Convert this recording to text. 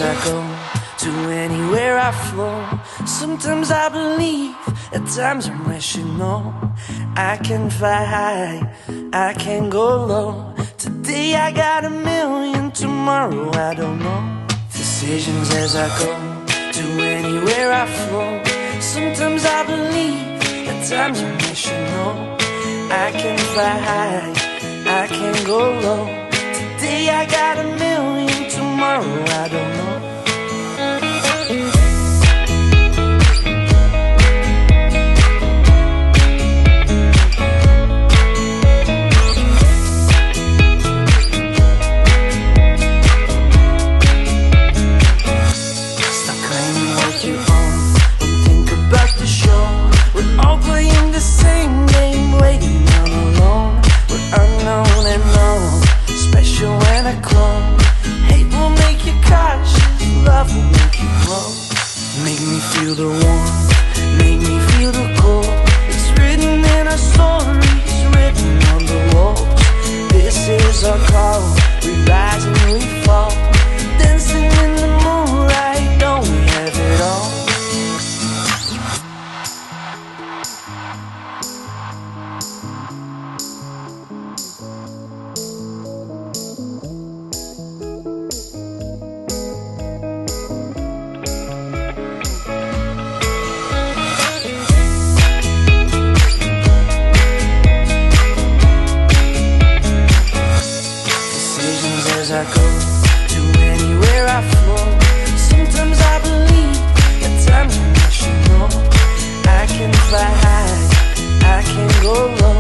as I go, to anywhere I flow. Sometimes I believe, at times I'm wishing no. I can fly high, I can go low. Today I got a million, tomorrow I don't know. Decisions as I go, to anywhere I flow. Sometimes I believe, at times I'm wishing no. I can fly high, I can go low. Today I got a million, tomorrow I don't know. Stop claiming what you own, don't think about the show. We're all playing the same game, waiting on alone. We're unknown and known, special when I clone. Hate will make you cautious, love will make you grow. Make me feel the warmth, make me feel the cold. It's written in our stories, written on the walls. This is our call, we rise and we fall. Dancing in the moonlight, don't we have it all? As I go, to anywhere I flow. Sometimes I believe, at times I wish you know. I can fly high, I can go low.